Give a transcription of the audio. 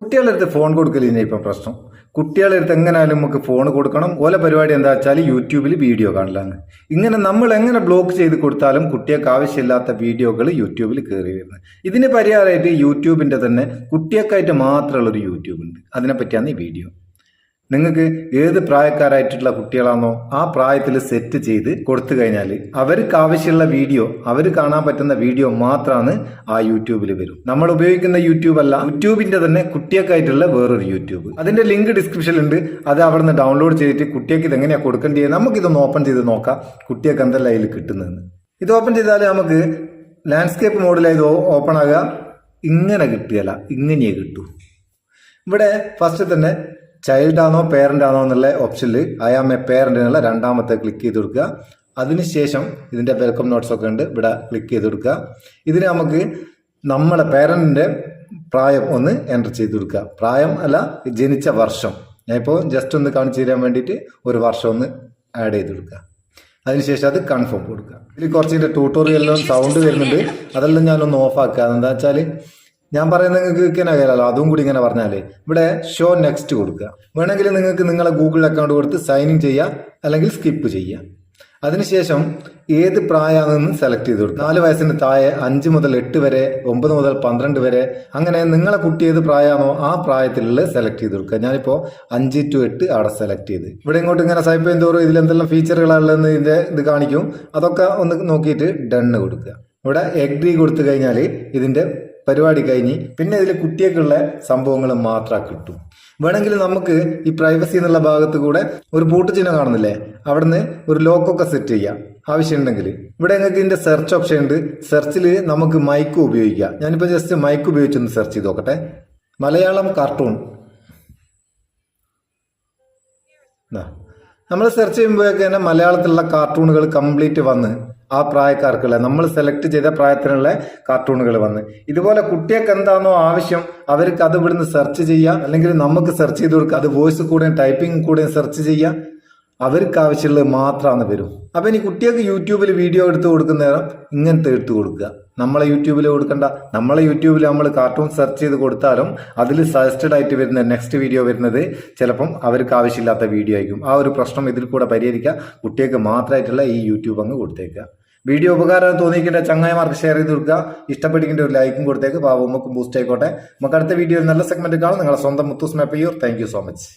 കുട്ടികളുടെ അടുത്ത് ഫോൺ കൊടുക്കലില്ല ഇപ്പം പ്രശ്നം. കുട്ടികളുടെ അടുത്ത് എങ്ങനെയാലും നമുക്ക് ഫോൺ കൊടുക്കണം. ഓല പരിപാടി എന്താ വെച്ചാൽ യൂട്യൂബിൽ വീഡിയോ കാണില്ലാന്ന്. ഇങ്ങനെ നമ്മൾ എങ്ങനെ ബ്ലോക്ക് ചെയ്ത് കൊടുത്താലും കുട്ടികൾക്ക് ആവശ്യമില്ലാത്ത വീഡിയോകൾ യൂട്യൂബിൽ കയറി വരുന്നത്. ഇതിന് പരിഹാരമായിട്ട് യൂട്യൂബിൻ്റെ തന്നെ കുട്ടികൾക്കായിട്ട് മാത്രമുള്ളൊരു യൂട്യൂബ് ഉണ്ട്. അതിനെപ്പറ്റിയാണ് ഈ വീഡിയോ. നിങ്ങൾക്ക് ഏത് പ്രായക്കാരായിട്ടുള്ള കുട്ടികളാണോ ആ പ്രായത്തിൽ സെറ്റ് ചെയ്ത് കൊടുത്തു കഴിഞ്ഞാൽ അവർക്ക് ആവശ്യമുള്ള വീഡിയോ, അവർ കാണാൻ പറ്റുന്ന വീഡിയോ മാത്രമാണ് ആ യൂട്യൂബിൽ വരും. നമ്മൾ ഉപയോഗിക്കുന്ന യൂട്യൂബ് അല്ല, യൂട്യൂബിന്റെ തന്നെ കുട്ടികൾക്കായിട്ടുള്ള വേറൊരു യൂട്യൂബ്. അതിന്റെ ലിങ്ക് ഡിസ്ക്രിപ്ഷനിലുണ്ട്. അത് അവിടെ നിന്ന് ഡൗൺലോഡ് ചെയ്തിട്ട് കുട്ടികൾക്ക് ഇതെങ്ങനെയാണ് കൊടുക്കേണ്ടത് നമുക്കിതൊന്ന് ഓപ്പൺ ചെയ്ത് നോക്കാം, കുട്ടികൾക്ക് എന്തെല്ലാം അതിൽ കിട്ടുന്നതെന്ന്. ഇത് ഓപ്പൺ ചെയ്താൽ നമുക്ക് ലാൻഡ്സ്കേപ്പ് മോഡിലായത് ഓപ്പൺ ആകുക. ഇങ്ങനെ കിട്ടുകയല്ല, ഇങ്ങനെയേ കിട്ടൂ. ഇവിടെ ഫസ്റ്റ് തന്നെ ചൈൽഡ് ആണോ പേരന്റ് ആണോ എന്നുള്ള ഓപ്ഷനിൽ ഐ ആം എ പേരന്റ് എന്നുള്ള രണ്ടാമത്തെ ക്ലിക്ക് ചെയ്ത് കൊടുക്കുക. അതിനുശേഷം ഇതിന്റെ വെൽക്കം നോട്ട്സ് ഒക്കെ ഉണ്ട്, ഇവിടെ ക്ലിക്ക് ചെയ്ത് കൊടുക്കുക. ഇതിന് നമുക്ക് നമ്മളെ പേരന്റിന്റെ പ്രായം ഒന്ന് എൻ്റർ ചെയ്ത് കൊടുക്കുക. പ്രായം അല്ല, ജനിച്ച വർഷം. ഞാനിപ്പോൾ ജസ്റ്റ് ഒന്ന് കാണിച്ചു തരാൻ വേണ്ടിയിട്ട് ഒരു വർഷം ഒന്ന് ആഡ് ചെയ്ത് കൊടുക്കുക. അതിനുശേഷം അത് കൺഫേം കൊടുക്കുക. ഇതിൽ കുറച്ചിൻ്റെ ട്യൂട്ടോറിയലിലും സൗണ്ട് വരുന്നുണ്ട്, അതെല്ലാം ഞാനൊന്ന് ഓഫാക്കുക. എന്താ വെച്ചാൽ ഞാൻ പറയുന്നത് നിങ്ങൾക്ക് കേൾക്കാൻ അറിയാലോ, അതും കൂടി ഇങ്ങനെ പറഞ്ഞാലേ. ഇവിടെ ഷോ നെക്സ്റ്റ് കൊടുക്കുക. വേണമെങ്കിൽ നിങ്ങൾക്ക് നിങ്ങളെ ഗൂഗിൾ അക്കൗണ്ട് കൊടുത്ത് സൈൻ ഇൻ ചെയ്യുക, അല്ലെങ്കിൽ സ്കിപ്പ് ചെയ്യുക. അതിനുശേഷം ഏത് പ്രായമാണെന്ന് സെലക്ട് ചെയ്ത് കൊടുക്കുക. 4 വയസ്സിന് താഴെ, 5 മുതൽ 8 വരെ, 9 മുതൽ 12 വരെ, അങ്ങനെ നിങ്ങളെ കുട്ടി ഏത് പ്രായമാണോ ആ പ്രായത്തിലുള്ള സെലക്ട് ചെയ്ത് കൊടുക്കുക. ഞാനിപ്പോൾ 5 to 8 അവിടെ സെലക്ട് ചെയ്ത്. ഇവിടെ ഇങ്ങോട്ട് ഇങ്ങനെ സ്വൈപ്പ് ചെയ്യും തോറും ഇതിലെന്തെല്ലാം ഫീച്ചറുകളാണുള്ളതെന്ന് ഇത് കാണിക്കും. അതൊക്കെ ഒന്ന് നോക്കിയിട്ട് ഡണ്ണ് കൊടുക്കുക. ഇവിടെ എഗ്രി കൊടുത്തു കഴിഞ്ഞാൽ ഇതിന്റെ പരിപാടി കഴിഞ്ഞ് പിന്നെ ഇതിൽ കുട്ടിയൊക്കെയുള്ള സംഭവങ്ങൾ മാത്രമേ കിട്ടും. വേണമെങ്കിൽ നമുക്ക് ഈ പ്രൈവസി എന്നുള്ള ഭാഗത്ത് കൂടെ ഒരു പൂട്ട് ചിഹ്നം കാണുന്നില്ലേ, അവിടുന്ന് ഒരു ലോക്കൊക്കെ സെറ്റ് ചെയ്യാം ആവശ്യമുണ്ടെങ്കിൽ. ഇവിടെ നിങ്ങൾക്ക് ഇതിന്റെ സെർച്ച് ഓപ്ഷൻ ഉണ്ട്. സെർച്ചിൽ നമുക്ക് മൈക്ക് ഉപയോഗിക്കാം. ഞാനിപ്പോൾ ജസ്റ്റ് മൈക്ക് ഉപയോഗിച്ചൊന്ന് സെർച്ച് ചെയ്ത് നോക്കട്ടെ. മലയാളം കാർട്ടൂൺ. നമ്മൾ സെർച്ച് ചെയ്യുമ്പോഴൊക്കെ തന്നെ മലയാളത്തിലുള്ള കാർട്ടൂണുകൾ കംപ്ലീറ്റ് വന്ന് ആ പ്രായക്കാർക്കുള്ള നമ്മൾ സെലക്ട് ചെയ്ത പ്രായത്തിനുള്ള കാർട്ടൂണുകൾ വന്ന്. ഇതുപോലെ കുട്ടികൾക്ക് എന്താണോ ആവശ്യം അവർക്ക് അത് ഇവിടുന്ന് സെർച്ച് ചെയ്യാം, അല്ലെങ്കിൽ നമുക്ക് സെർച്ച് ചെയ്ത് കൊടുക്കുക. അത് വോയിസ് കൂടെയും ടൈപ്പിംഗ് കൂടെയും സെർച്ച് ചെയ്യാം. അവർക്ക് ആവശ്യമുള്ളത് മാത്രമാണ് വരും. അപ്പം ഇനി കുട്ടികൾക്ക് യൂട്യൂബിൽ വീഡിയോ എടുത്ത് കൊടുക്കുന്ന നേരം ഇങ്ങനത്തെ എടുത്ത് കൊടുക്കുക. നമ്മളെ യൂട്യൂബിൽ കൊടുക്കണ്ട. നമ്മളെ യൂട്യൂബിൽ നമ്മൾ കാർട്ടൂൺ സെർച്ച് ചെയ്ത് കൊടുത്താലും അതിൽ സജസ്റ്റഡ് ആയിട്ട് വരുന്ന നെക്സ്റ്റ് വീഡിയോ വരുന്നത് ചിലപ്പം അവർക്ക് ആവശ്യമില്ലാത്ത വീഡിയോ ആയിരിക്കും. ആ ഒരു പ്രശ്നം ഇതിൽ കൂടെ പരിഹരിക്കുക. കുട്ടികൾക്ക് മാത്രമായിട്ടുള്ള ഈ യൂട്യൂബ് അങ്ങ് കൊടുത്തേക്കുക. വീഡിയോ ഉപകാരം തോന്നിക്കേണ്ട ചങ്ങായിമാർക്ക് ഷെയർ ചെയ്ത് കൊടുക്കുക. ഇഷ്ടപ്പെട്ടിരിക്കേണ്ട ഒരു ലൈക്കും കൊടുത്തേക്ക്. പാവം നമുക്കും ബൂസ്റ്റ് ആയിക്കോട്ടെ. നമുക്ക് അടുത്ത വീഡിയോയിൽ നല്ല സെഗ്മെന്റ് കാണും. നിങ്ങളെ സ്വന്തം Muthoos Meppayyur. Thank you so much.